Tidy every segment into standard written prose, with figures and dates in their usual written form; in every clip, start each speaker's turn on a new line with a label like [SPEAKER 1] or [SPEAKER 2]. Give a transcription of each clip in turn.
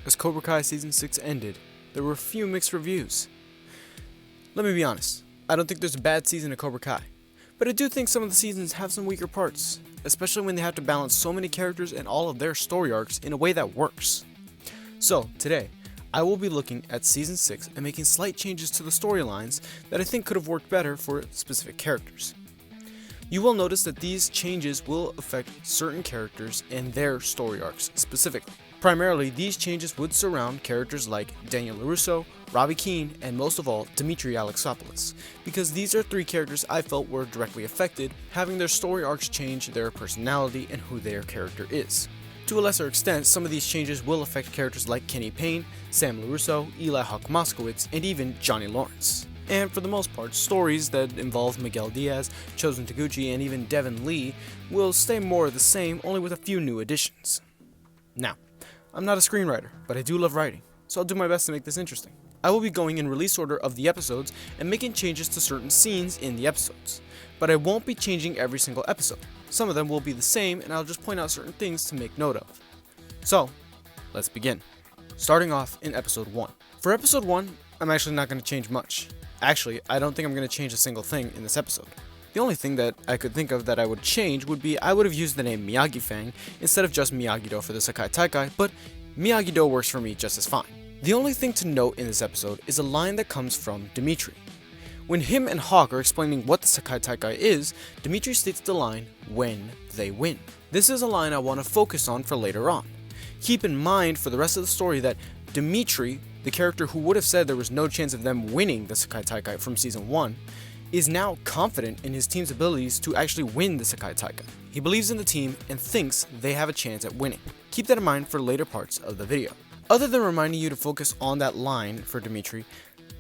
[SPEAKER 1] As Cobra Kai Season 6 ended, there were a few mixed reviews. Let me be honest, I don't think there's a bad season of Cobra Kai, but I do think some of the seasons have some weaker parts, especially when they have to balance so many characters and all of their story arcs in a way that works. So, today, I will be looking at Season 6 and making slight changes to the storylines that I think could have worked better for specific characters. You will notice that these changes will affect certain characters and their story arcs specifically. Primarily, these changes would surround characters like Daniel LaRusso, Robby Keene, and most of all, Dimitri Alexopoulos, because these are three characters I felt were directly affected, having their story arcs change their personality and who their character is. To a lesser extent, some of these changes will affect characters like Kenny Payne, Sam LaRusso, Eli Hawk Moskowitz, and even Johnny Lawrence. And for the most part, stories that involve Miguel Diaz, Chosen Taguchi, and even Devin Lee will stay more of the same, only with a few new additions. Now, I'm not a screenwriter, but I do love writing, so I'll do my best to make this interesting. I will be going in release order of the episodes and making changes to certain scenes in the episodes, but I won't be changing every single episode. Some of them will be the same, and I'll just point out certain things to make note of. So, let's begin. Starting off in episode 1. For episode 1, I'm actually not going to change much. Actually, I don't think I'm going to change a single thing in this episode. The only thing that I could think of that I would change would be I would have used the name Miyagi-Fang instead of just Miyagi-Do for the Sekai Taikai, but Miyagi-Do works for me just as fine. The only thing to note in this episode is a line that comes from Dimitri. When him and Hawk are explaining what the Sekai Taikai is, Dimitri states the line, "when they win." This is a line I want to focus on for later on. Keep in mind for the rest of the story that Dimitri, the character who would have said there was no chance of them winning the Sekai Taikai from Season 1, is now confident in his team's abilities to actually win the Sekai Taikai. He believes in the team and thinks they have a chance at winning. Keep that in mind for later parts of the video. Other than reminding you to focus on that line for Dimitri,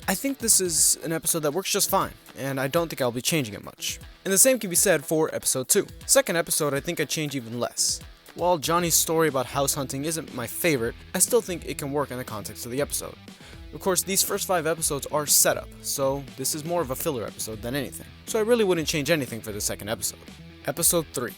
[SPEAKER 1] I think this is an episode that works just fine, and I don't think I'll be changing it much. And the same can be said for episode 2. Second episode, I think I'd change even less. While Johnny's story about house hunting isn't my favorite, I still think it can work in the context of the episode. Of course, these first 5 episodes are setup, so this is more of a filler episode than anything. So I really wouldn't change anything for the second episode. Episode 3.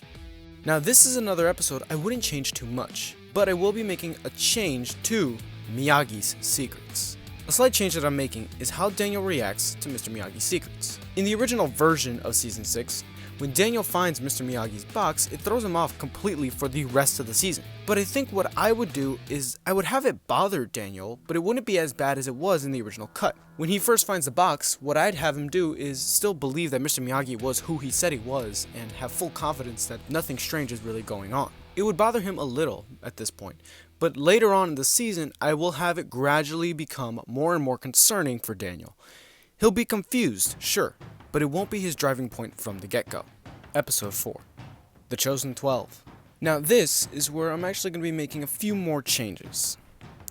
[SPEAKER 1] Now this is another episode I wouldn't change too much, but I will be making a change to Miyagi's secrets. A slight change that I'm making is how Daniel reacts to Mr. Miyagi's secrets. In the original version of Season 6, when Daniel finds Mr. Miyagi's box, it throws him off completely for the rest of the season. But I think what I would do is I would have it bother Daniel, but it wouldn't be as bad as it was in the original cut. When he first finds the box, what I'd have him do is still believe that Mr. Miyagi was who he said he was and have full confidence that nothing strange is really going on. It would bother him a little at this point, but later on in the season, I will have it gradually become more and more concerning for Daniel. He'll be confused, sure, but it won't be his driving point from the get-go. Episode 4. The Chosen 12. Now this is where I'm actually going to be making a few more changes.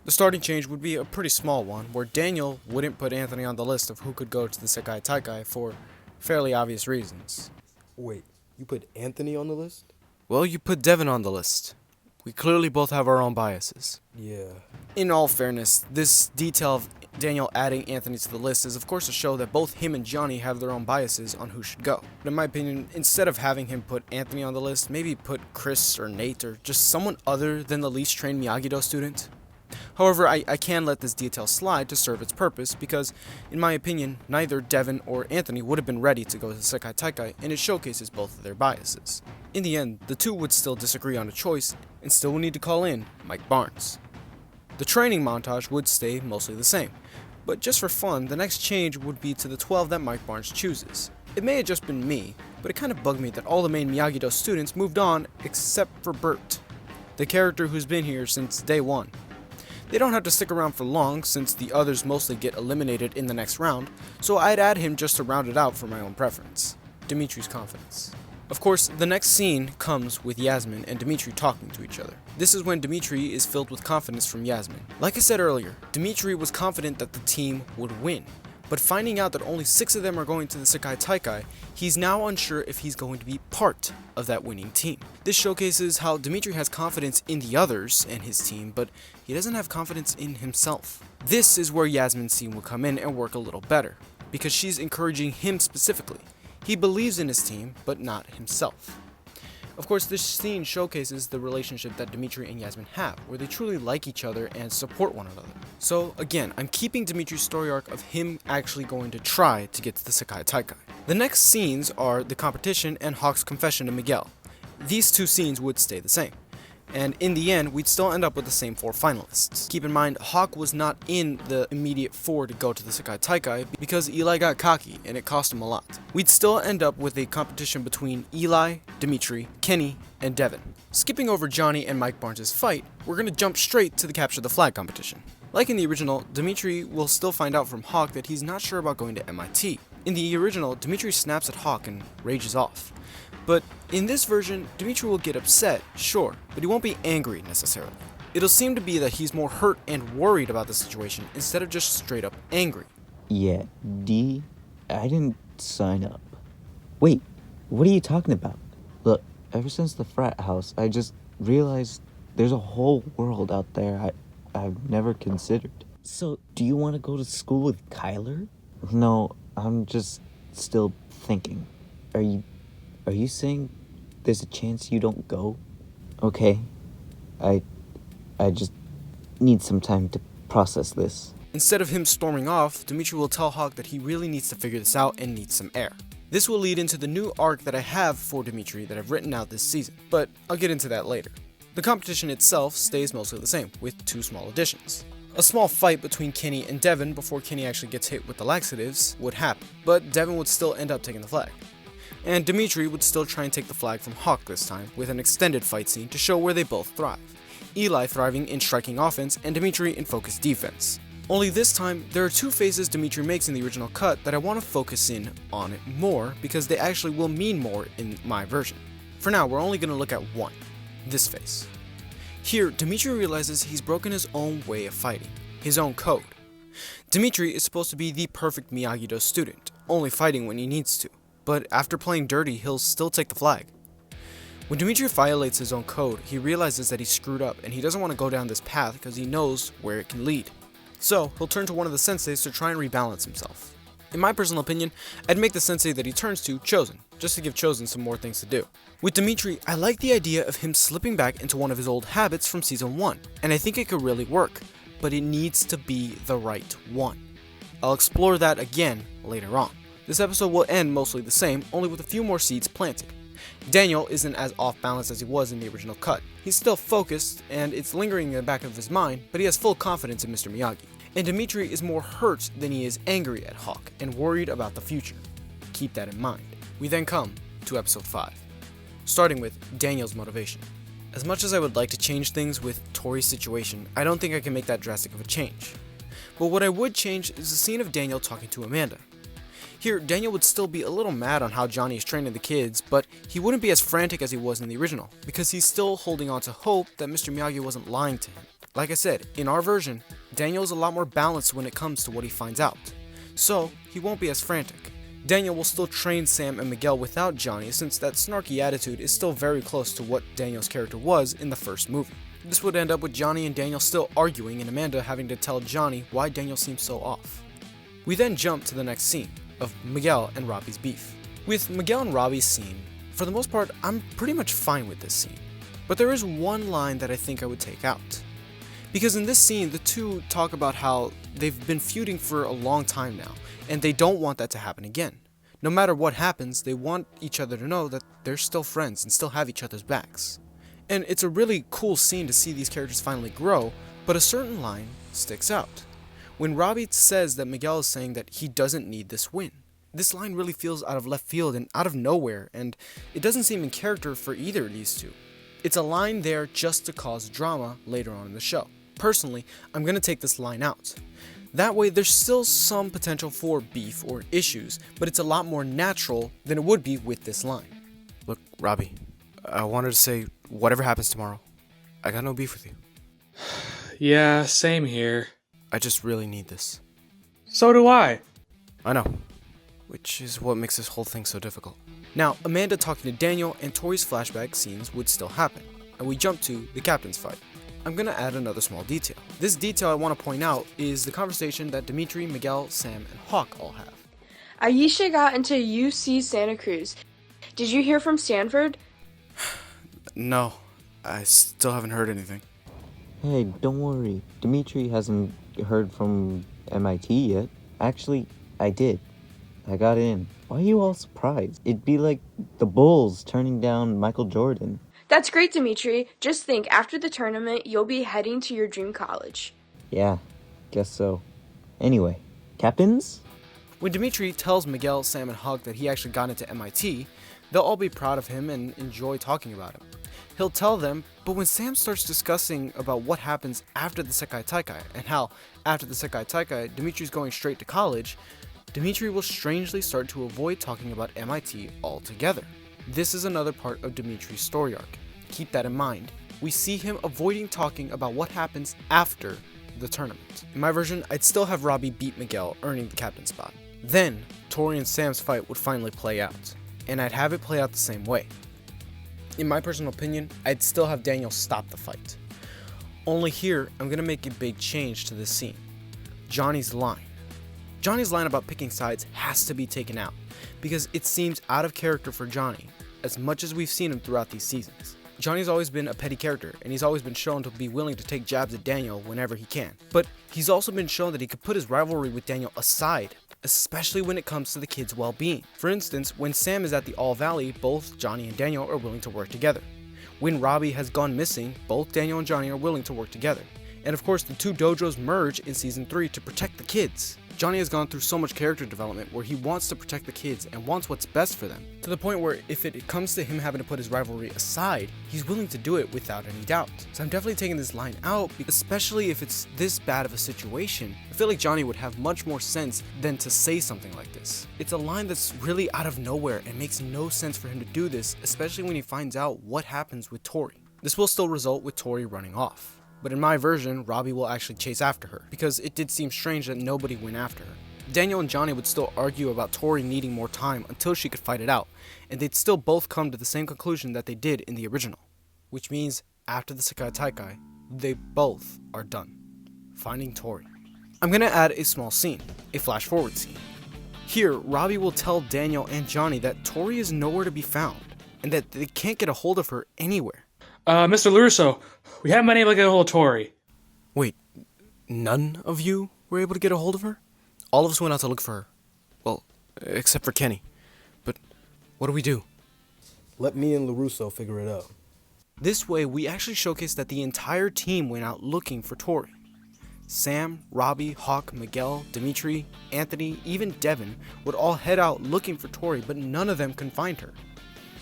[SPEAKER 1] The starting change would be a pretty small one, where Daniel wouldn't put Anthony on the list of who could go to the Sekai Taikai for fairly obvious reasons.
[SPEAKER 2] Wait, you put Anthony on the list?
[SPEAKER 1] Well, you put Devin on the list. We clearly both have our own biases.
[SPEAKER 2] Yeah.
[SPEAKER 1] In all fairness, this detail of Daniel adding Anthony to the list is of course a show that both him and Johnny have their own biases on who should go. But in my opinion, instead of having him put Anthony on the list, maybe put Chris or Nate or just someone other than the least trained Miyagi-Do student. However, I can let this detail slide to serve its purpose because, in my opinion, neither Devin or Anthony would have been ready to go to the Sekai Taikai, and it showcases both of their biases. In the end, the two would still disagree on a choice and still would need to call in Mike Barnes. The training montage would stay mostly the same, but just for fun, the next change would be to the 12 that Mike Barnes chooses. It may have just been me, but it kind of bugged me that all the main Miyagi-Do students moved on except for Bert, the character who's been here since day 1. They don't have to stick around for long since the others mostly get eliminated in the next round, so I'd add him just to round it out for my own preference. Dimitri's confidence. Of course, the next scene comes with Yasmin and Dimitri talking to each other. This is when Dimitri is filled with confidence from Yasmin. Like I said earlier, Dimitri was confident that the team would win, but finding out that only 6 of them are going to the Sekai Taikai, he's now unsure if he's going to be part of that winning team. This showcases how Dimitri has confidence in the others and his team, but he doesn't have confidence in himself. This is where Yasmin's scene will come in and work a little better, because she's encouraging him specifically. He believes in his team, but not himself. Of course, this scene showcases the relationship that Dimitri and Yasmin have, where they truly like each other and support one another. So again, I'm keeping Dimitri's story arc of him actually going to try to get to the Sekai Taikai. The next scenes are the competition and Hawk's confession to Miguel. These two scenes would stay the same. And in the end, we'd still end up with the same 4 finalists. Keep in mind, Hawk was not in the immediate 4 to go to the Sekai Taikai because Eli got cocky and it cost him a lot. We'd still end up with a competition between Eli, Dimitri, Kenny, and Devin. Skipping over Johnny and Mike Barnes' fight, we're gonna jump straight to the capture the flag competition. Like in the original, Dimitri will still find out from Hawk that he's not sure about going to MIT. In the original, Dimitri snaps at Hawk and rages off. But in this version, Dimitri will get upset, sure, but he won't be angry necessarily. It'll seem to be that he's more hurt and worried about the situation instead of just straight up angry.
[SPEAKER 3] Yeah, D, I didn't sign up. Wait, what are you talking about? Look, ever since the frat house, I just realized there's a whole world out there I've never considered. So, do you want to go to school with Kyler? No, I'm just still thinking. Are you saying there's a chance you don't go? Okay. I just need some time to process this.
[SPEAKER 1] Instead of him storming off, Dimitri will tell Hawk that he really needs to figure this out and needs some air. This will lead into the new arc that I have for Dimitri that I've written out this season, but I'll get into that later. The competition itself stays mostly the same, with 2 small additions. A small fight between Kenny and Devin before Kenny actually gets hit with the laxatives would happen, but Devin would still end up taking the flag. And Dimitri would still try and take the flag from Hawk this time, with an extended fight scene to show where they both thrive. Eli thriving in striking offense, and Dimitri in focused defense. Only this time, there are 2 phases Dimitri makes in the original cut that I want to focus in on it more, because they actually will mean more in my version. For now, we're only going to look at one, this phase. Here, Dimitri realizes he's broken his own way of fighting, his own code. Dimitri is supposed to be the perfect Miyagi-Do student, only fighting when he needs to. But after playing dirty, he'll still take the flag. When Dimitri violates his own code, he realizes that he screwed up and he doesn't want to go down this path because he knows where it can lead. So, he'll turn to one of the senseis to try and rebalance himself. In my personal opinion, I'd make the sensei that he turns to Chosen, just to give Chosen some more things to do. With Dimitri, I like the idea of him slipping back into one of his old habits from season 1, and I think it could really work, but it needs to be the right one. I'll explore that again later on. This episode will end mostly the same, only with a few more seeds planted. Daniel isn't as off balance as he was in the original cut. He's still focused, and it's lingering in the back of his mind, but he has full confidence in Mr. Miyagi. And Dimitri is more hurt than he is angry at Hawk, and worried about the future. Keep that in mind. We then come to episode 5, starting with Daniel's motivation. As much as I would like to change things with Tori's situation, I don't think I can make that drastic of a change. But what I would change is the scene of Daniel talking to Amanda. Here, Daniel would still be a little mad on how Johnny is training the kids, but he wouldn't be as frantic as he was in the original, because he's still holding on to hope that Mr. Miyagi wasn't lying to him. Like I said, in our version, Daniel is a lot more balanced when it comes to what he finds out, so he won't be as frantic. Daniel will still train Sam and Miguel without Johnny, since that snarky attitude is still very close to what Daniel's character was in the first movie. This would end up with Johnny and Daniel still arguing and Amanda having to tell Johnny why Daniel seems so off. We then jump to the next scene, of Miguel and Robby's beef. With Miguel and Robby's scene, for the most part, I'm pretty much fine with this scene. But there is one line that I think I would take out. Because in this scene, the two talk about how they've been feuding for a long time now, and they don't want that to happen again. No matter what happens, they want each other to know that they're still friends and still have each other's backs. And it's a really cool scene to see these characters finally grow, but a certain line sticks out. When Robby says that Miguel is saying that he doesn't need this win. This line really feels out of left field and out of nowhere, and it doesn't seem in character for either of these two. It's a line there just to cause drama later on in the show. Personally, I'm going to take this line out. That way, there's still some potential for beef or issues, but it's a lot more natural than it would be with this line. Look, Robby, I wanted to say, whatever happens tomorrow, I got no beef with you.
[SPEAKER 4] Yeah, same here.
[SPEAKER 1] I just really need this.
[SPEAKER 4] So do I.
[SPEAKER 1] I know. Which is what makes this whole thing so difficult. Now, Amanda talking to Daniel and Tori's flashback scenes would still happen, and we jump to the captain's fight. I'm gonna add another small detail. This detail I want to point out is the conversation that Dimitri, Miguel, Sam, and Hawk all have.
[SPEAKER 5] Aisha got into UC Santa Cruz. Did you hear from Stanford?
[SPEAKER 1] No, I still haven't heard anything.
[SPEAKER 3] Hey, don't worry. Dimitri hasn't heard from MIT yet. Actually, I did. I got in. Why are you all surprised? It'd be like the Bulls turning down Michael Jordan.
[SPEAKER 5] That's great, Dimitri. Just think, after the tournament, you'll be heading to your dream college.
[SPEAKER 3] Yeah, guess so. Anyway, captains?
[SPEAKER 1] When Dimitri tells Miguel, Sam, and Huck that he actually got into MIT, they'll all be proud of him and enjoy talking about him. He'll tell them, but when Sam starts discussing about what happens after the Sekai Taikai and how, after the Sekai Taikai, Dimitri's going straight to college, Dimitri will strangely start to avoid talking about MIT altogether. This is another part of Dimitri's story arc. Keep that in mind. We see him avoiding talking about what happens after the tournament. In my version, I'd still have Robby beat Miguel, earning the captain spot. Then, Tori and Sam's fight would finally play out, and I'd have it play out the same way. In my personal opinion, I'd still have Daniel stop the fight. Only here, I'm gonna make a big change to this scene. Johnny's line. Johnny's line about picking sides has to be taken out, because it seems out of character for Johnny, as much as we've seen him throughout these seasons. Johnny's always been a petty character, and he's always been shown to be willing to take jabs at Daniel whenever he can. But he's also been shown that he could put his rivalry with Daniel aside, especially when it comes to the kids' well-being. For instance, when Sam is at the All Valley, both Johnny and Daniel are willing to work together. When Robby has gone missing, both Daniel and Johnny are willing to work together. And of course, the two dojos merge in Season 3 to protect the kids. Johnny has gone through so much character development where he wants to protect the kids and wants what's best for them, to the point where if it comes to him having to put his rivalry aside, he's willing to do it without any doubt. So I'm definitely taking this line out, especially if it's this bad of a situation. I feel like Johnny would have much more sense than to say something like this. It's a line that's really out of nowhere and makes no sense for him to do this, especially when he finds out what happens with Tori. This will still result with Tori running off. But in my version, Robby will actually chase after her, because it did seem strange that nobody went after her. Daniel and Johnny would still argue about Tori needing more time until she could fight it out, and they'd still both come to the same conclusion that they did in the original. Which means, after the Sekai Taikai, they both are done finding Tori. I'm gonna add a small scene, a flash forward scene. Here, Robby will tell Daniel and Johnny that Tori is nowhere to be found, and that they can't get a hold of her anywhere.
[SPEAKER 4] Mr. LaRusso, we haven't been able to get a hold of Tori.
[SPEAKER 1] Wait, none of you were able to get a hold of her? All of us went out to look for her. Well, except for Kenny. But what do we do?
[SPEAKER 2] Let me and LaRusso figure it out.
[SPEAKER 1] This way, we actually showcase that the entire team went out looking for Tori. Sam, Robby, Hawk, Miguel, Dimitri, Anthony, even Devin would all head out looking for Tori, but none of them can find her.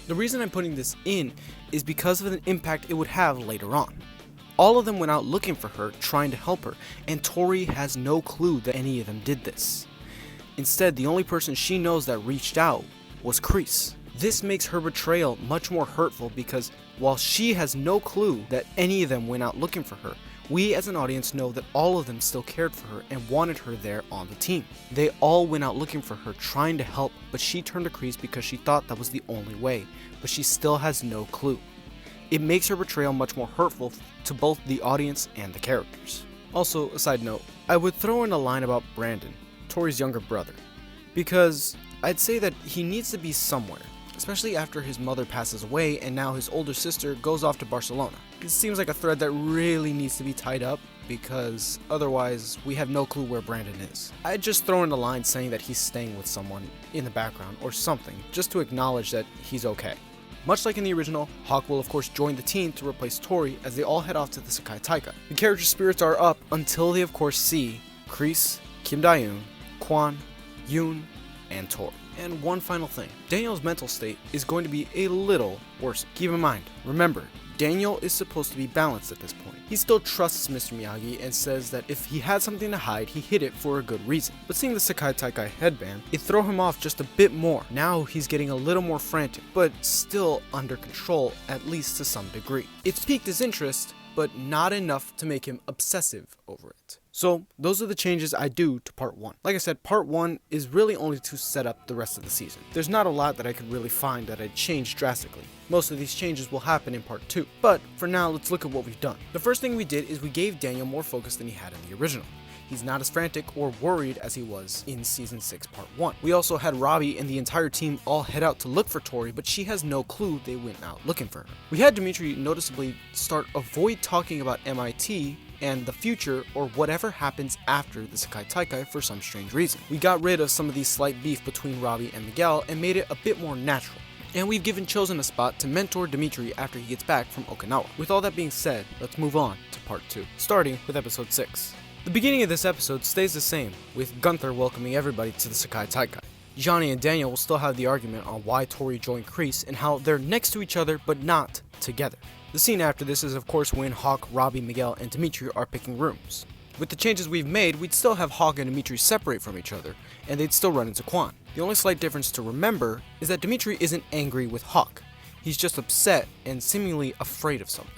[SPEAKER 1] The reason I'm putting this in is because of the impact it would have later on. All of them went out looking for her, trying to help her, and Tori has no clue that any of them did this. Instead, the only person she knows that reached out was Kreese. This makes her betrayal much more hurtful because while she has no clue that any of them went out looking for her, we as an audience know that all of them still cared for her and wanted her there on the team. They all went out looking for her, trying to help, but she turned to Kreese because she thought that was the only way, but she still has no clue. It makes her betrayal much more hurtful to both the audience and the characters. Also, a side note, I would throw in a line about Brandon, Tori's younger brother, because I'd say that he needs to be somewhere, especially after his mother passes away and now his older sister goes off to Barcelona. It seems like a thread that really needs to be tied up because otherwise we have no clue where Brandon is. I'd just throw in a line saying that he's staying with someone in the background or something just to acknowledge that he's okay. Much like in the original, Hawk will of course join the team to replace Tori as they all head off to the Sekai Taikai. The character spirits are up until they of course see Kreese, Kim Daeun, Kwan, Yoon, and Tori. And one final thing, Daniel's mental state is going to be a little worse. Keep in mind, remember, Daniel is supposed to be balanced at this point. He still trusts Mr. Miyagi and says that if he had something to hide, he hid it for a good reason. But seeing the Sekai Taikai headband, it threw him off just a bit more. Now he's getting a little more frantic, but still under control, at least to some degree. It's piqued his interest, but not enough to make him obsessive over it. So those are the changes I do to part 1. Like I said, part 1 is really only to set up the rest of the season. There's not a lot that I could really find that I'd change drastically. Most of these changes will happen in part 2. But for now, let's look at what we've done. The first thing we did is we gave Daniel more focus than he had in the original. He's not as frantic or worried as he was in Season 6 Part 1. We also had Robby and the entire team all head out to look for Tori, but she has no clue they went out looking for her. We had Dimitri noticeably avoid talking about MIT and the future or whatever happens after the Sekai Taikai for some strange reason. We got rid of some of the slight beef between Robby and Miguel and made it a bit more natural. And we've given Chosen a spot to mentor Dimitri after he gets back from Okinawa. With all that being said, let's move on to Part 2, starting with Episode 6. The beginning of this episode stays the same, with Gunther welcoming everybody to the Sekai Taikai. Johnny and Daniel will still have the argument on why Tori joined Kreese and how they're next to each other but not together. The scene after this is of course when Hawk, Robby, Miguel, and Dimitri are picking rooms. With the changes we've made, we'd still have Hawk and Dimitri separate from each other, and they'd still run into Quan. The only slight difference to remember is that Dimitri isn't angry with Hawk. He's just upset and seemingly afraid of something.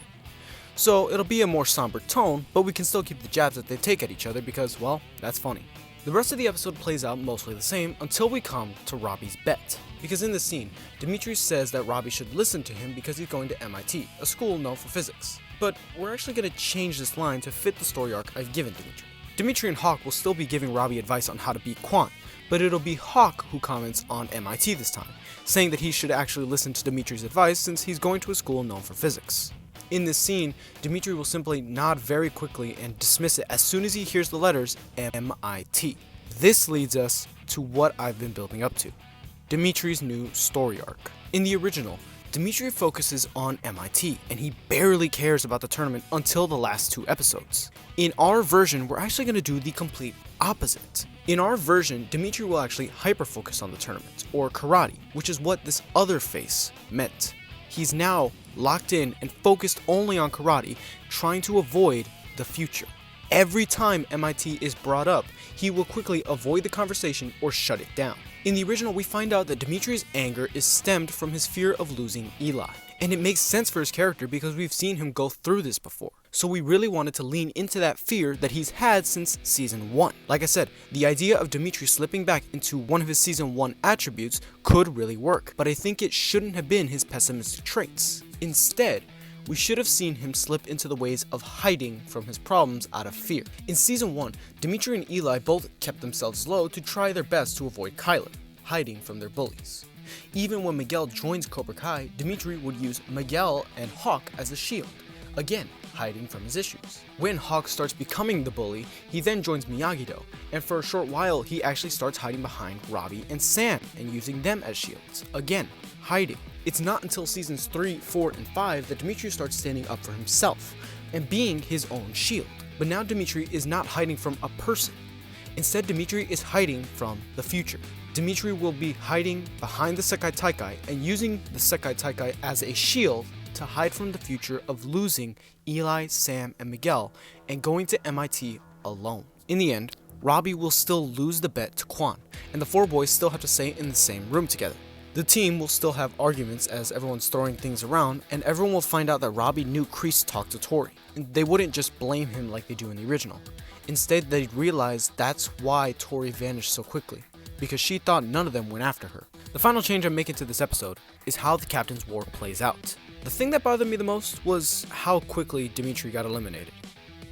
[SPEAKER 1] So it'll be a more somber tone, but we can still keep the jabs that they take at each other because, well, that's funny. The rest of the episode plays out mostly the same until we come to Robby's bet. Because in this scene, Dimitri says that Robby should listen to him because he's going to MIT, a school known for physics. But we're actually going to change this line to fit the story arc I've given Dimitri. Dimitri and Hawk will still be giving Robby advice on how to beat Quan, but it'll be Hawk who comments on MIT this time, saying that he should actually listen to Dimitri's advice since he's going to a school known for physics. In this scene, Dimitri will simply nod very quickly and dismiss it as soon as he hears the letters MIT. This leads us to what I've been building up to, Dimitri's new story arc. In the original, Dimitri focuses on MIT, and he barely cares about the tournament until the last 2 episodes. In our version, we're actually going to do the complete opposite. In our version, Dimitri will actually hyper-focus on the tournament, or karate, which is what this other face meant. He's now locked in and focused only on karate, trying to avoid the future. Every time MIT is brought up, he will quickly avoid the conversation or shut it down. In the original, we find out that Dimitri's anger is stemmed from his fear of losing Eli. And it makes sense for his character because we've seen him go through this before. So we really wanted to lean into that fear that he's had since Season 1. Like I said, the idea of Dimitri slipping back into one of his Season 1 attributes could really work, but I think it shouldn't have been his pessimistic traits. Instead, we should have seen him slip into the ways of hiding from his problems out of fear. In Season 1, Dimitri and Eli both kept themselves low to try their best to avoid Kyler, hiding from their bullies. Even when Miguel joins Cobra Kai, Dimitri would use Miguel and Hawk as a shield, again, hiding from his issues. When Hawk starts becoming the bully, he then joins Miyagi-Do, and for a short while he actually starts hiding behind Robby and Sam and using them as shields, again, hiding. It's not until Seasons 3, 4, and 5 that Dimitri starts standing up for himself and being his own shield. But now Dimitri is not hiding from a person. Instead, Dimitri is hiding from the future. Dimitri will be hiding behind the Sekai Taikai and using the Sekai Taikai as a shield to hide from the future of losing Eli, Sam, and Miguel and going to MIT alone. In the end, Robby will still lose the bet to Quan, and the 4 boys still have to stay in the same room together. The team will still have arguments as everyone's throwing things around, and everyone will find out that Robby knew Kreese talked to Tori, and they wouldn't just blame him like they do in the original. Instead, they'd realize that's why Tori vanished so quickly, because she thought none of them went after her. The final change I'm making to this episode is how the Captain's War plays out. The thing that bothered me the most was how quickly Dimitri got eliminated.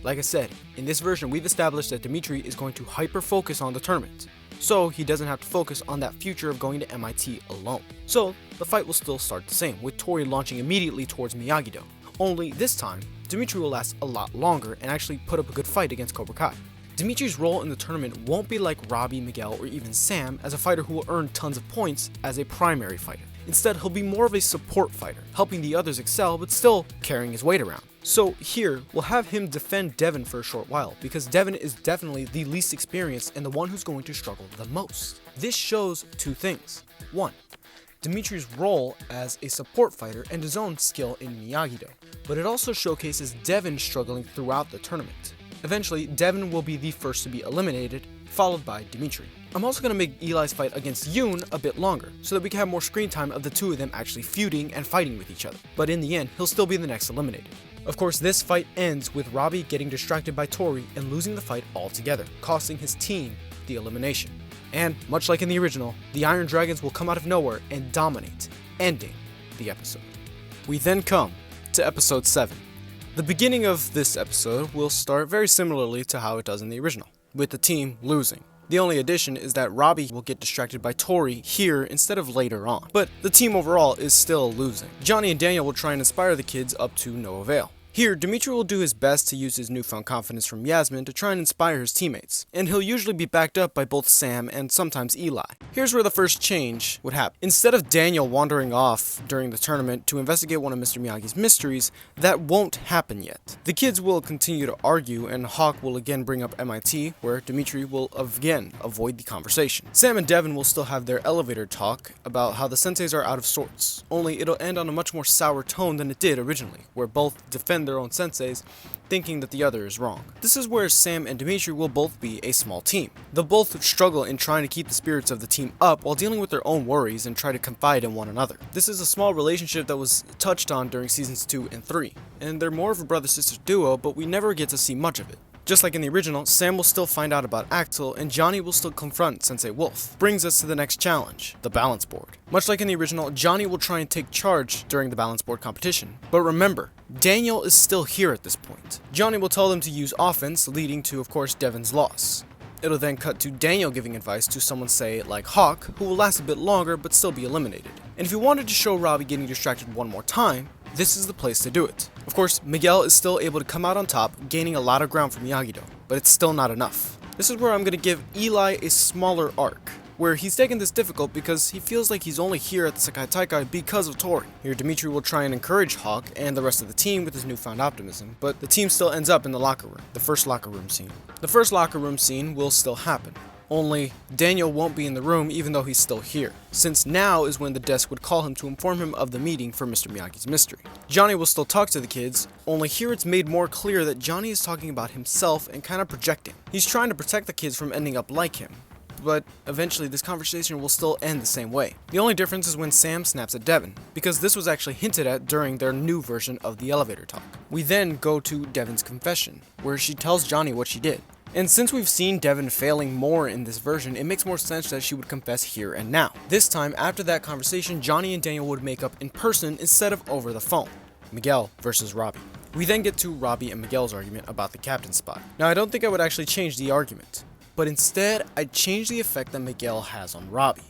[SPEAKER 1] Like I said, in this version we've established that Dimitri is going to hyper-focus on the tournament, so he doesn't have to focus on that future of going to MIT alone. So the fight will still start the same, with Tori launching immediately towards Miyagi-Do. Only this time, Dimitri will last a lot longer and actually put up a good fight against Cobra Kai. Dimitri's role in the tournament won't be like Robby, Miguel, or even Sam as a fighter who will earn tons of points as a primary fighter. Instead, he'll be more of a support fighter, helping the others excel but still carrying his weight around. So here, we'll have him defend Devin for a short while, because Devin is definitely the least experienced and the one who's going to struggle the most. This shows 2 things. 1. Dimitri's role as a support fighter and his own skill in Miyagi-Do, but it also showcases Devin struggling throughout the tournament. Eventually, Devin will be the first to be eliminated, followed by Dimitri. I'm also going to make Eli's fight against Yoon a bit longer, so that we can have more screen time of the 2 of them actually feuding and fighting with each other. But in the end, he'll still be the next eliminated. Of course, this fight ends with Robby getting distracted by Tori and losing the fight altogether, costing his team the elimination. And, much like in the original, the Iron Dragons will come out of nowhere and dominate, ending the episode. We then come to episode 7. The beginning of this episode will start very similarly to how it does in the original. with the team losing. The only addition is that Robby will get distracted by Tori here instead of later on. But the team overall is still losing. Johnny and Daniel will try and inspire the kids up to no avail. Here, Dimitri will do his best to use his newfound confidence from Yasmin to try and inspire his teammates, and he'll usually be backed up by both Sam and sometimes Eli. Here's where the first change would happen. Instead of Daniel wandering off during the tournament to investigate one of Mr. Miyagi's mysteries, that won't happen yet. The kids will continue to argue, and Hawk will again bring up MIT, where Dimitri will again avoid the conversation. Sam and Devin will still have their elevator talk about how the senseis are out of sorts, only it'll end on a much more sour tone than it did originally, where both defend their own senseis, thinking that the other is wrong. This is where Sam and Dimitri will both be a small team. They'll both struggle in trying to keep the spirits of the team up while dealing with their own worries and try to confide in one another. This is a small relationship that was touched on during seasons 2 and 3, and they're more of a brother-sister duo, but we never get to see much of it. Just like in the original, Sam will still find out about Axel, and Johnny will still confront Sensei Wolf. Brings us to the next challenge, the balance board. Much like in the original, Johnny will try and take charge during the balance board competition. But remember, Daniel is still here at this point. Johnny will tell them to use offense, leading to, of course, Devin's loss. It'll then cut to Daniel giving advice to someone, say, like Hawk, who will last a bit longer but still be eliminated. And if you wanted to show Robby getting distracted one more time, this is the place to do it. Of course, Miguel is still able to come out on top, gaining a lot of ground from Miyagi-Do, but it's still not enough. This is where I'm going to give Eli a smaller arc, where he's taking this difficult because he feels like he's only here at the Sekai Taikai because of Tori. Here, Dimitri will try and encourage Hawk and the rest of the team with his newfound optimism, but the team still ends up in the locker room, the first locker room scene. The first locker room scene will still happen. Only, Daniel won't be in the room even though he's still here, since now is when the desk would call him to inform him of the meeting for Mr. Miyagi's mystery. Johnny will still talk to the kids, only here it's made more clear that Johnny is talking about himself and kind of projecting. He's trying to protect the kids from ending up like him, but eventually this conversation will still end the same way. The only difference is when Sam snaps at Devin, because this was actually hinted at during their new version of the elevator talk. We then go to Devin's confession, where she tells Johnny what she did. And since we've seen Devin failing more in this version, it makes more sense that she would confess here and now. This time, after that conversation, Johnny and Daniel would make up in person instead of over the phone. Miguel versus Robby. We then get to Robby and Miguel's argument about the captain's spot. Now, I don't think I would actually change the argument, but instead, I'd change the effect that Miguel has on Robby.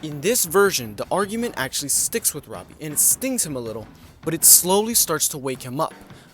[SPEAKER 1] In this version, the argument actually sticks with Robby, and it stings him a little, but it slowly starts to wake him up,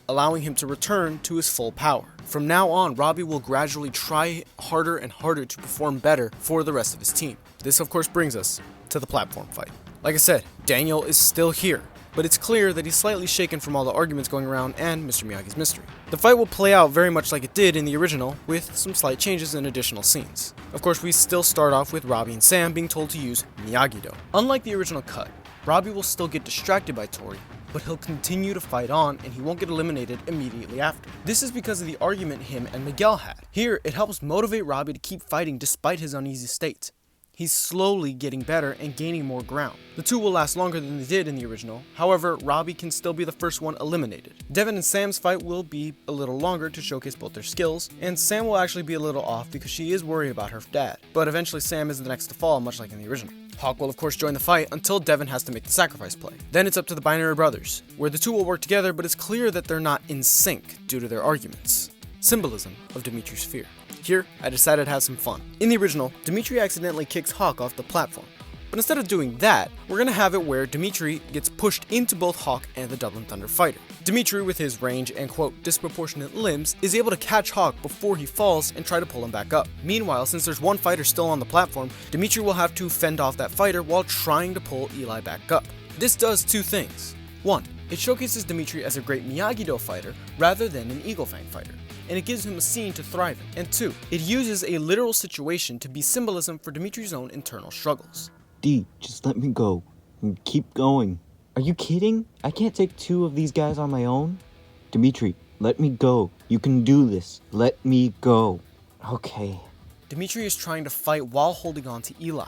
[SPEAKER 1] allowing him to return to his full power. From now on, Robby will gradually try harder and harder to perform better for the rest of his team. This of course brings us to the platform fight. Like I said, Daniel is still here, but it's clear that he's slightly shaken from all the arguments going around and Mr. Miyagi's mystery. The fight will play out very much like it did in the original, with some slight changes and additional scenes. Of course, we still start off with Robby and Sam being told to use Miyagi-Do. Unlike the original cut, Robby will still get distracted by Tori, but he'll continue to fight on and he won't get eliminated immediately after. This is because of the argument him and Miguel had. Here, it helps motivate Robby to keep fighting despite his uneasy state. He's slowly getting better and gaining more ground. The two will last longer than they did in the original, however, Robby can still be the first one eliminated. Devin and Sam's fight will be a little longer to showcase both their skills, and Sam will actually be a little off because she is worried about her dad, but eventually Sam is the next to fall, much like in the original. Hawk will of course join the fight until Devin has to make the sacrifice play. Then it's up to the Binary Brothers, where the two will work together, but it's clear that they're not in sync due to their arguments. Symbolism of Dimitri's fear. Here, I decided to have some fun. In the original, Dimitri accidentally kicks Hawk off the platform. But instead of doing that, we're gonna have it where Dimitri gets pushed into both Hawk and the Dublin Thunder fighter. Dimitri, with his range and quote, disproportionate limbs, is able to catch Hawk before he falls and try to pull him back up. Meanwhile, since there's one fighter still on the platform, Dimitri will have to fend off that fighter while trying to pull Eli back up. This does two things. One, it showcases Dimitri as a great Miyagi-Do fighter rather than an Eagle Fang fighter, and it gives him a scene to thrive in. And two, it uses a literal situation to be symbolism for Dimitri's own internal struggles.
[SPEAKER 3] D, just let me go. And keep going. Are you kidding? I can't take two of these guys on my own. Dimitri, let me go. You can do this. Let me go. Okay.
[SPEAKER 1] Dimitri is trying to fight while holding on to Eli,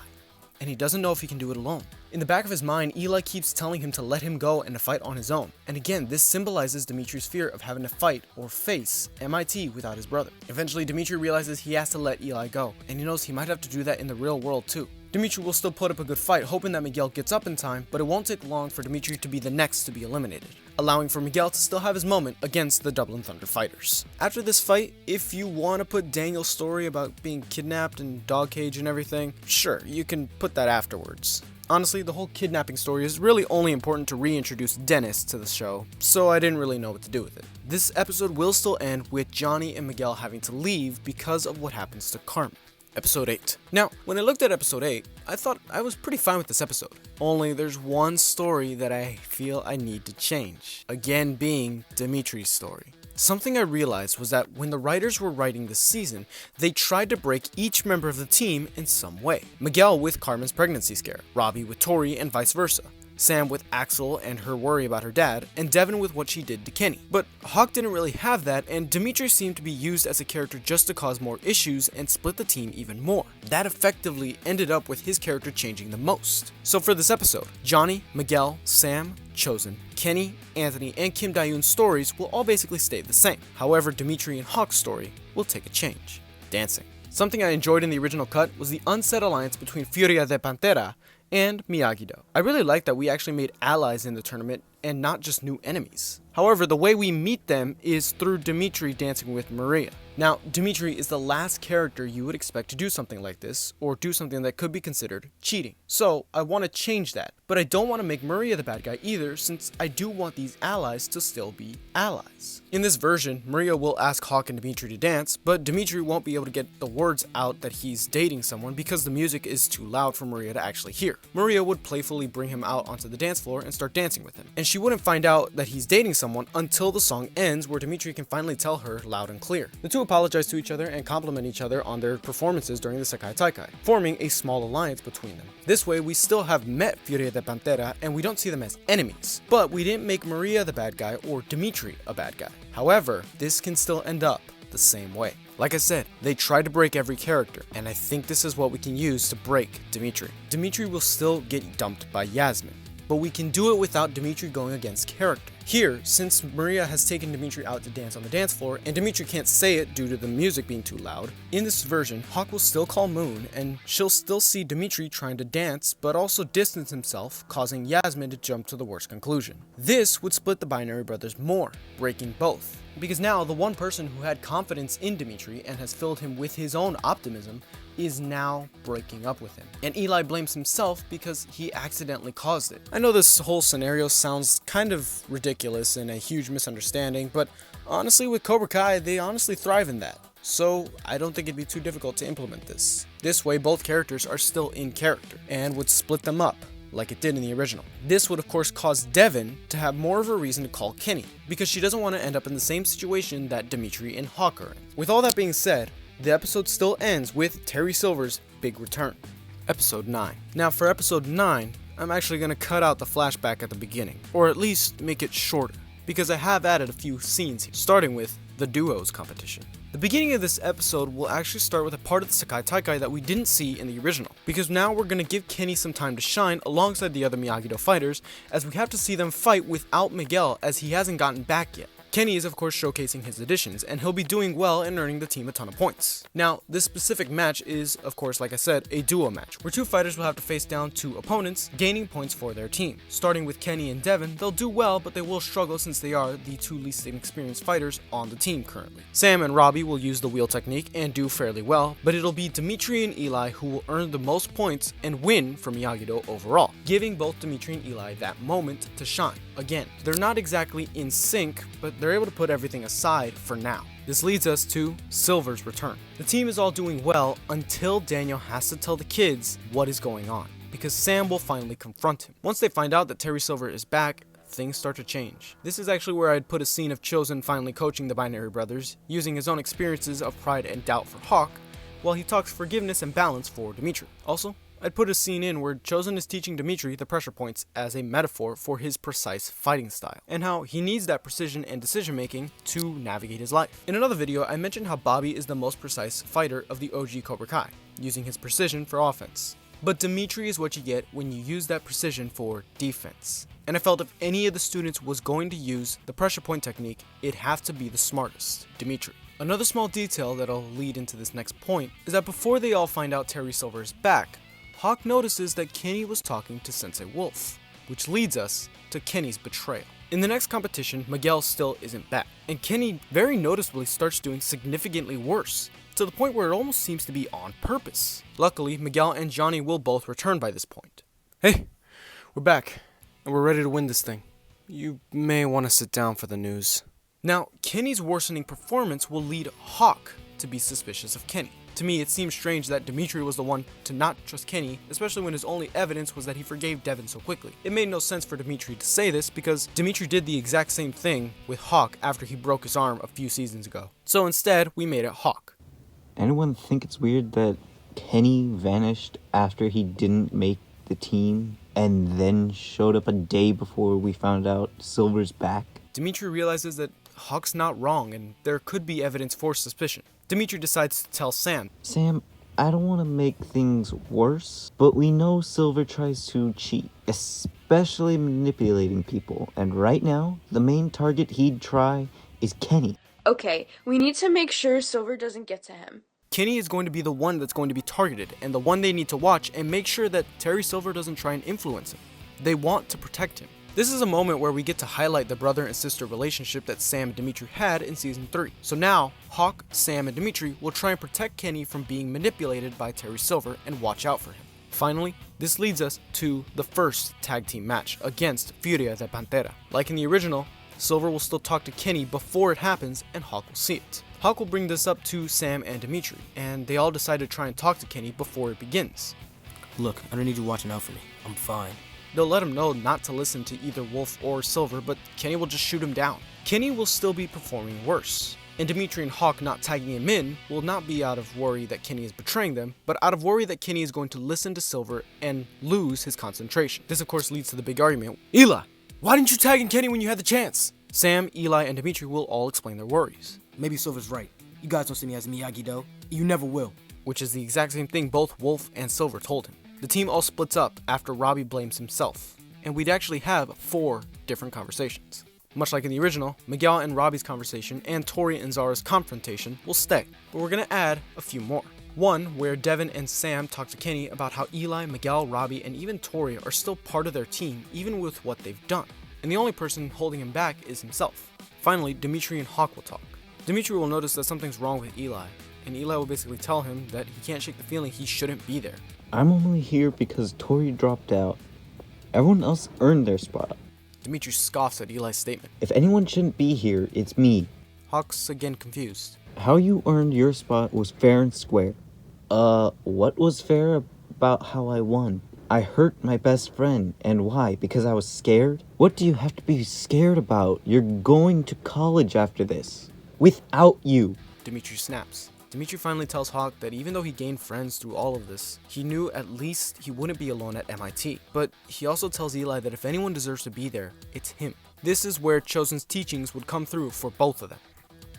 [SPEAKER 1] and he doesn't know if he can do it alone. In the back of his mind, Eli keeps telling him to let him go and to fight on his own. And again, this symbolizes Dimitri's fear of having to fight or face MIT without his brother. Eventually, Dimitri realizes he has to let Eli go, and he knows he might have to do that in the real world too. Dimitri will still put up a good fight, hoping that Miguel gets up in time, but it won't take long for Dimitri to be the next to be eliminated. allowing for Miguel to still have his moment against the Dublin Thunder fighters. After this fight, if you want to put Daniel's story about being kidnapped and dog cage and everything, sure, you can put that afterwards. Honestly, the whole kidnapping story is really only important to reintroduce Dennis to the show, so I didn't really know what to do with it. This episode will still end with Johnny and Miguel having to leave because of what happens to Carmen. Episode 8. Now, when I looked at episode 8, I thought I was pretty fine with this episode. Only there's one story that I feel I need to change. Again being Dimitri's story. Something I realized was that when the writers were writing this season, they tried to break each member of the team in some way. Miguel with Carmen's pregnancy scare, Robby with Tori and vice versa, Sam with Axel and her worry about her dad, and Devin with what she did to Kenny. But Hawk didn't really have that, and Dimitri seemed to be used as a character just to cause more issues and split the team even more. That effectively ended up with his character changing the most. So for this episode, Johnny, Miguel, Sam, Chosen, Kenny, Anthony, and Kim Dayoon's stories will all basically stay the same. However, Dimitri and Hawk's story will take a change. Dancing. Something I enjoyed in the original cut was the unsaid alliance between Furia de Pantera and Miyagi-Do. I really like that we actually made allies in the tournament and not just new enemies. However, the way we meet them is through Dimitri dancing with Maria. Now, Dimitri is the last character you would expect to do something like this, or do something that could be considered cheating. So, I want to change that, but I don't want to make Maria the bad guy either, since I do want these allies to still be allies. In this version, Maria will ask Hawk and Dimitri to dance, but Dimitri won't be able to get the words out that he's dating someone because the music is too loud for Maria to actually hear. Maria would playfully bring him out onto the dance floor and start dancing with him, and she wouldn't find out that he's dating someone until the song ends, where Dimitri can finally tell her loud and clear. The two apologize to each other and compliment each other on their performances during the Sekai Taikai, forming a small alliance between them. This way, we still have met Furia de Pantera and we don't see them as enemies, but we didn't make Maria the bad guy or Dimitri a bad guy. However, this can still end up the same way. Like I said, they tried to break every character, and I think this is what we can use to break Dimitri. Dimitri will still get dumped by Yasmin, but we can do it without Dimitri going against character. Here, since Maria has taken Dimitri out to dance on the dance floor, and Dimitri can't say it due to the music being too loud, in this version, Hawk will still call Moon, and she'll still see Dimitri trying to dance, but also distance himself, causing Yasmin to jump to the worst conclusion. This would split the Binary Brothers more, breaking both. Because now, the one person who had confidence in Dimitri and has filled him with his own optimism is now breaking up with him. And Eli blames himself because he accidentally caused it. I know this whole scenario sounds kind of ridiculous and a huge misunderstanding, but honestly with Cobra Kai, they honestly thrive in that. So I don't think it'd be too difficult to implement this. This way both characters are still in character and would split them up, like it did in the original. This would of course cause Devin to have more of a reason to call Kenny, because she doesn't want to end up in the same situation that Dimitri and Hawk are in. With all that being said, the episode still ends with Terry Silver's big return. Episode 9. Now for episode 9, I'm actually going to cut out the flashback at the beginning, or at least make it shorter, because I have added a few scenes here, starting with the duos competition. The beginning of this episode will actually start with a part of the Sekai Taikai that we didn't see in the original, because now we're going to give Kenny some time to shine alongside the other Miyagi-Do fighters, as we have to see them fight without Miguel, as he hasn't gotten back yet. Kenny is of course showcasing his additions, and he'll be doing well and earning the team a ton of points. Now, this specific match is, of course, like I said, a duo match, where two fighters will have to face down two opponents, gaining points for their team. Starting with Kenny and Devin, they'll do well, but they will struggle since they are the two least inexperienced fighters on the team currently. Sam and Robby will use the wheel technique and do fairly well, but it'll be Dimitri and Eli who will earn the most points and win for Miyagi-Do overall, giving both Dimitri and Eli that moment to shine. Again, they're not exactly in sync, but they're able to put everything aside for now. This leads us to Silver's return. The team is all doing well until Daniel has to tell the kids what is going on, because Sam will finally confront him. Once they find out that Terry Silver is back, things start to change. This is actually where I'd put a scene of Chosen finally coaching the Binary Brothers, using his own experiences of pride and doubt for Hawk, while he talks forgiveness and balance for Dimitri. Also, I'd put a scene in where Chosen is teaching Dimitri the pressure points as a metaphor for his precise fighting style, and how he needs that precision and decision making to navigate his life. In another video, I mentioned how Bobby is the most precise fighter of the OG Cobra Kai, using his precision for offense. But Dimitri is what you get when you use that precision for defense. And I felt if any of the students was going to use the pressure point technique, it'd have to be the smartest, Dimitri. Another small detail that'll lead into this next point is that before they all find out Terry Silver is back, Hawk notices that Kenny was talking to Sensei Wolf, which leads us to Kenny's betrayal. In the next competition, Miguel still isn't back, and Kenny very noticeably starts doing significantly worse, to the point where it almost seems to be on purpose. Luckily, Miguel and Johnny will both return by this point. Hey, we're back, and we're ready to win this thing. You may want to sit down for the news. Now, Kenny's worsening performance will lead Hawk to be suspicious of Kenny. To me, it seems strange that Dimitri was the one to not trust Kenny, especially when his only evidence was that he forgave Devin so quickly. It made no sense for Dimitri to say this because Dimitri did the exact same thing with Hawk after he broke his arm a few seasons ago. So instead, we made it Hawk.
[SPEAKER 3] Anyone think it's weird that Kenny vanished after he didn't make the team and then showed up a day before we found out Silver's back?
[SPEAKER 1] Dimitri realizes that Hawk's not wrong and there could be evidence for suspicion. Dimitri decides to tell Sam.
[SPEAKER 3] Sam, I don't want to make things worse, but we know Silver tries to cheat, especially manipulating people, and right now, the main target he'd try is Kenny.
[SPEAKER 5] Okay, we need to make sure Silver doesn't get to him.
[SPEAKER 1] Kenny is going to be the one that's going to be targeted and the one they need to watch and make sure that Terry Silver doesn't try and influence him. They want to protect him. This is a moment where we get to highlight the brother and sister relationship that Sam and Dimitri had in season 3. So now, Hawk, Sam, and Dimitri will try and protect Kenny from being manipulated by Terry Silver and watch out for him. Finally, this leads us to the first tag team match against Furia de Pantera. Like in the original, Silver will still talk to Kenny before it happens and Hawk will see it. Hawk will bring this up to Sam and Dimitri, and they all decide to try and talk to Kenny before it begins.
[SPEAKER 2] Look, I don't need you watching out for me. I'm fine.
[SPEAKER 1] They'll let him know not to listen to either Wolf or Silver, but Kenny will just shoot him down. Kenny will still be performing worse. And Dimitri and Hawk not tagging him in will not be out of worry that Kenny is betraying them, but out of worry that Kenny is going to listen to Silver and lose his concentration. This of course leads to the big argument. Eli, why didn't you tag in Kenny when you had the chance? Sam, Eli, and Dimitri will all explain their worries.
[SPEAKER 2] Maybe Silver's right. You guys don't see me as Miyagi, though. You never will.
[SPEAKER 1] Which is the exact same thing both Wolf and Silver told him. The team all splits up after Robby blames himself, and we'd actually have 4 different conversations. Much like in the original, Miguel and Robby's conversation and Tori and Zara's confrontation will stay, but we're going to add a few more. One where Devin and Sam talk to Kenny about how Eli, Miguel, Robby, and even Tori are still part of their team even with what they've done, and the only person holding him back is himself. Finally, Dimitri and Hawk will talk. Dimitri will notice that something's wrong with Eli, and Eli will basically tell him that he can't shake the feeling he shouldn't be there.
[SPEAKER 3] I'm only here because Tori dropped out. Everyone else earned their spot.
[SPEAKER 1] Dimitri scoffs at Eli's statement.
[SPEAKER 3] If anyone shouldn't be here, it's me.
[SPEAKER 1] Hawk's again confused.
[SPEAKER 3] How you earned your spot was fair and square. What was fair about how I won? I hurt my best friend. And why? Because I was scared? What do you have to be scared about? You're going to college after this. Without you.
[SPEAKER 1] Dimitri snaps. Dimitri finally tells Hawk that even though he gained friends through all of this, he knew at least he wouldn't be alone at MIT. But he also tells Eli that if anyone deserves to be there, it's him. This is where Chosen's teachings would come through for both of them.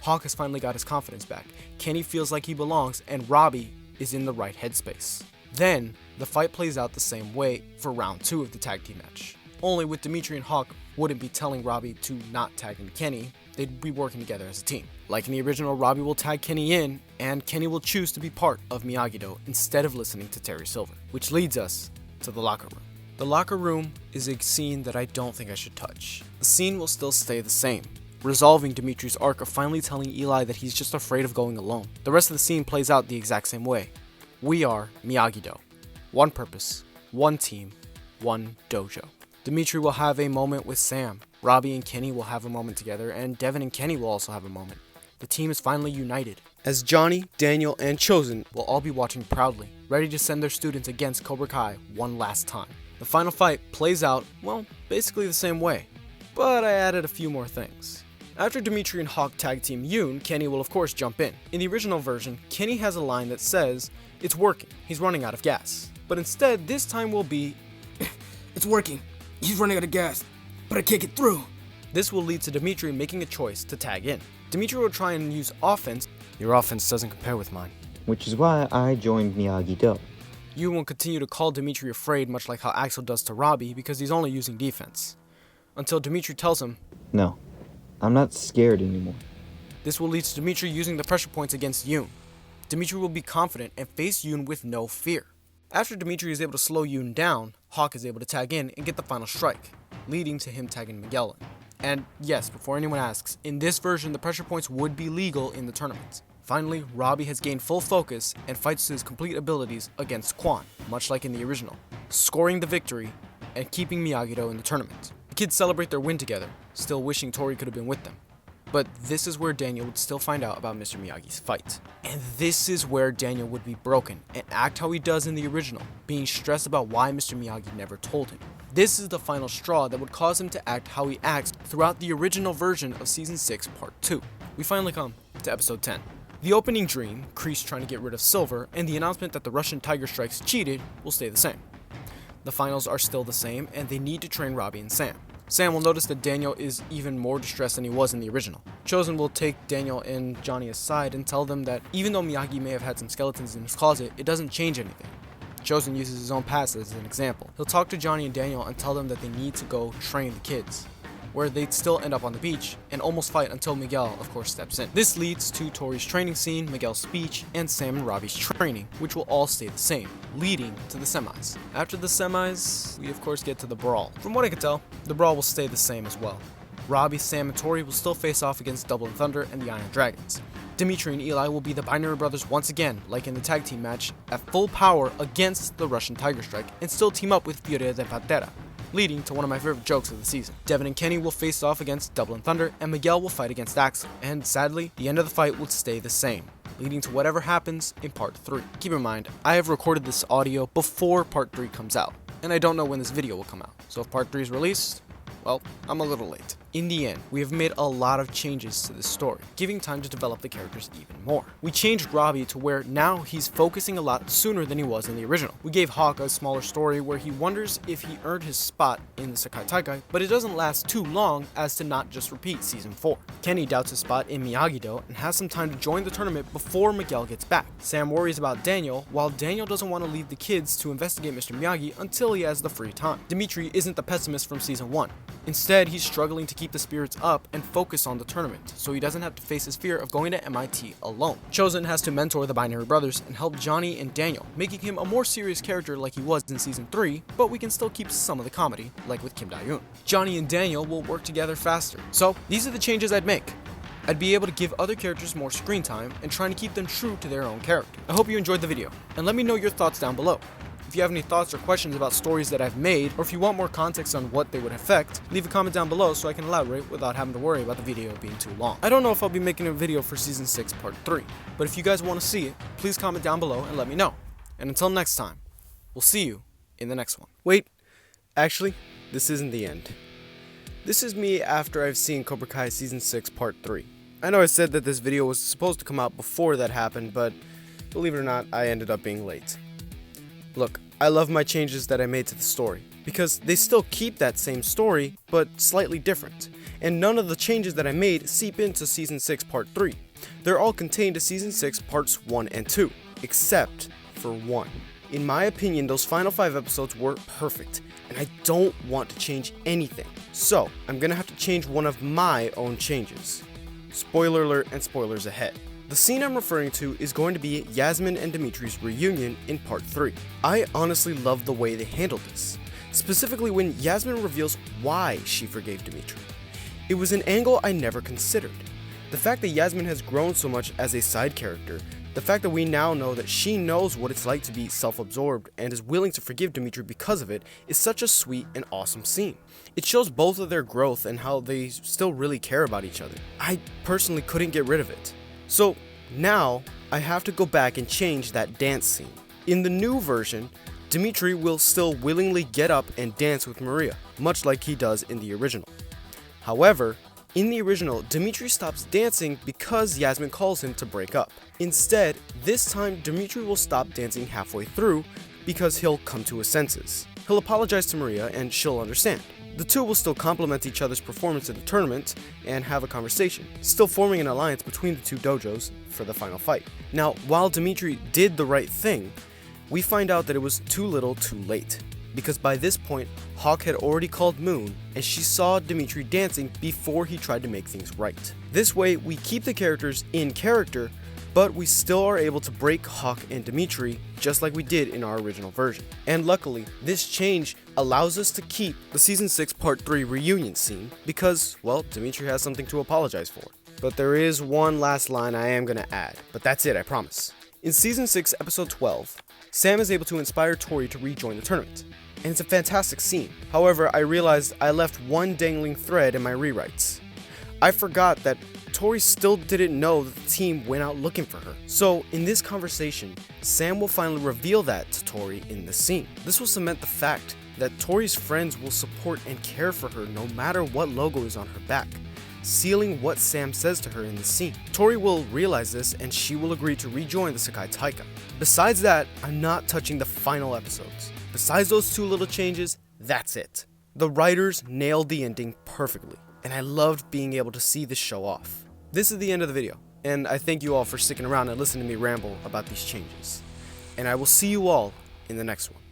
[SPEAKER 1] Hawk has finally got his confidence back. Kenny feels like he belongs, and Robby is in the right headspace. Then, the fight plays out the same way for round 2 of the tag team match. Only with Dimitri and Hawk wouldn't be telling Robby to not tag in Kenny, they'd be working together as a team. Like in the original, Robby will tag Kenny in, and Kenny will choose to be part of Miyagi-Do instead of listening to Terry Silver. Which leads us to the locker room. The locker room is a scene that I don't think I should touch. The scene will still stay the same, resolving Dimitri's arc of finally telling Eli that he's just afraid of going alone. The rest of the scene plays out the exact same way. We are Miyagi-Do. One purpose, one team, one dojo. Dimitri will have a moment with Sam. Robby and Kenny will have a moment together, and Devin and Kenny will also have a moment. The team is finally united, as Johnny, Daniel, and Chosen will all be watching proudly, ready to send their students against Cobra Kai one last time. The final fight plays out, well, basically the same way, but I added a few more things. After Dimitri and Hawk tag team Yoon, Kenny will of course jump in. In the original version, Kenny has a line that says, "It's working, he's running out of gas." But instead, this time will be,
[SPEAKER 2] It's working. He's running out of gas, but I can't get through.
[SPEAKER 1] This will lead to Dimitri making a choice to tag in. Dimitri will try and use offense. Your offense doesn't compare with mine.
[SPEAKER 3] Which is why I joined Miyagi-Do.
[SPEAKER 1] You will continue to call Dimitri afraid, much like how Axel does to Robby, because he's only using defense. Until Dimitri tells him,
[SPEAKER 3] No, I'm not scared anymore.
[SPEAKER 1] this will lead to Dimitri using the pressure points against Yoon. Dimitri will be confident and face Yoon with no fear. After Dimitri is able to slow Yoon down, Hawk is able to tag in and get the final strike, leading to him tagging Miguel in. And yes, before anyone asks, in this version the pressure points would be legal in the tournament. Finally, Robby has gained full focus and fights to his complete abilities against Quan, much like in the original, scoring the victory and keeping Miyagi-Do in the tournament. The kids celebrate their win together, still wishing Tori could have been with them. But this is where Daniel would still find out about Mr. Miyagi's fight. And this is where Daniel would be broken and act how he does in the original, being stressed about why Mr. Miyagi never told him. This is the final straw that would cause him to act how he acts throughout the original version of Season 6 Part 2. We finally come to Episode 10. The opening dream, Kreese trying to get rid of Silver, and the announcement that the Russian Tiger Strikes cheated will stay the same. The finals are still the same, and they need to train Robby and Sam. Sam will notice that Daniel is even more distressed than he was in the original. Chosen will take Daniel and Johnny aside and tell them that even though Miyagi may have had some skeletons in his closet, it doesn't change anything. Chosen uses his own past as an example. He'll talk to Johnny and Daniel and tell them that they need to go train the kids, where they'd still end up on the beach and almost fight until Miguel, of course, steps in. This leads to Tori's training scene, Miguel's speech, and Sam and Robby's training, which will all stay the same, leading to the semis. After the semis, we of course get to the brawl. From what I could tell, the brawl will stay the same as well. Robby, Sam, and Tori will still face off against Double and Thunder and the Iron Dragons. Dimitri and Eli will be the Binary Brothers once again, like in the tag team match, at full power against the Russian Tiger Strike, and still team up with Furia de Pantera, leading to one of my favorite jokes of the season. Devin and Kenny will face off against Double and Thunder, and Miguel will fight against Axel. And sadly, the end of the fight will stay the same, leading to whatever happens in Part 3. Keep in mind, I have recorded this audio before Part 3 comes out, and I don't know when this video will come out. So if Part 3 is released, well, I'm a little late. In the end, we have made a lot of changes to this story, giving time to develop the characters even more. We changed Robby to where now he's focusing a lot sooner than he was in the original. We gave Hawk a smaller story where he wonders if he earned his spot in the Sekai Taikai, but it doesn't last too long as to not just repeat Season 4. Kenny doubts his spot in Miyagi-Do and has some time to join the tournament before Miguel gets back. Sam worries about Daniel, while Daniel doesn't want to leave the kids to investigate Mr. Miyagi until he has the free time. Dimitri isn't the pessimist from Season 1. Instead, he's struggling to keep the spirits up and focus on the tournament, so he doesn't have to face his fear of going to MIT alone. Chosen has to mentor the Binary Brothers and help Johnny and Daniel, making him a more serious character like he was in Season 3, but we can still keep some of the comedy, like with Kim Da-yoon. Johnny and Daniel will work together faster. So, these are the changes I'd make. I'd be able to give other characters more screen time and trying to keep them true to their own character. I hope you enjoyed the video, and let me know your thoughts down below. If you have any thoughts or questions about stories that I've made, or if you want more context on what they would affect, leave a comment down below so I can elaborate without having to worry about the video being too long. I don't know if I'll be making a video for Season 6 Part 3, but if you guys want to see it, please comment down below and let me know. And until next time, we'll see you in the next one. Wait, actually, this isn't the end. This is me after I've seen Cobra Kai Season 6 Part 3. I know I said that this video was supposed to come out before that happened, but believe it or not, I ended up being late. Look, I love my changes that I made to the story, because they still keep that same story, but slightly different, and none of the changes that I made seep into Season 6 Part 3. They're all contained to Season 6 Parts 1 and 2, except for one. In my opinion, those final 5 episodes were perfect, and I don't want to change anything, so I'm gonna have to change one of my own changes. Spoiler alert and spoilers ahead. The scene I'm referring to is going to be Yasmin and Dimitri's reunion in Part 3. I honestly love the way they handled this, specifically when Yasmin reveals why she forgave Dimitri. It was an angle I never considered. The fact that Yasmin has grown so much as a side character, the fact that we now know that she knows what it's like to be self-absorbed and is willing to forgive Dimitri because of it, is such a sweet and awesome scene. It shows both of their growth and how they still really care about each other. I personally couldn't get rid of it. So now I have to go back and change that dance scene. In the new version, Dimitri will still willingly get up and dance with Maria, much like he does in the original. However, in the original, Dimitri stops dancing because Yasmin calls him to break up. Instead, this time Dimitri will stop dancing halfway through because he'll come to his senses. He'll apologize to Maria and she'll understand. The two will still complement each other's performance in the tournament and have a conversation, still forming an alliance between the two dojos for the final fight. Now, while Dimitri did the right thing, we find out that it was too little too late, because by this point, Hawk had already called Moon and she saw Dimitri dancing before he tried to make things right. This way, we keep the characters in character, but we still are able to break Hawk and Dimitri just like we did in our original version. And luckily, this change allows us to keep the Season 6 Part 3 reunion scene because, well, Dimitri has something to apologize for. But there is one last line I am going to add, but that's it, I promise. In Season 6, Episode 12, Sam is able to inspire Tori to rejoin the tournament, and it's a fantastic scene. However, I realized I left one dangling thread in my rewrites. I forgot that Tori still didn't know that the team went out looking for her. So, in this conversation, Sam will finally reveal that to Tori in the scene. This will cement the fact that Tori's friends will support and care for her no matter what logo is on her back, sealing what Sam says to her in the scene. Tori will realize this and she will agree to rejoin the Sekai Taika. Besides that, I'm not touching the final episodes. Besides those two little changes, that's it. The writers nailed the ending perfectly, and I loved being able to see this show off. This is the end of the video, and I thank you all for sticking around and listening to me ramble about these changes. And I will see you all in the next one.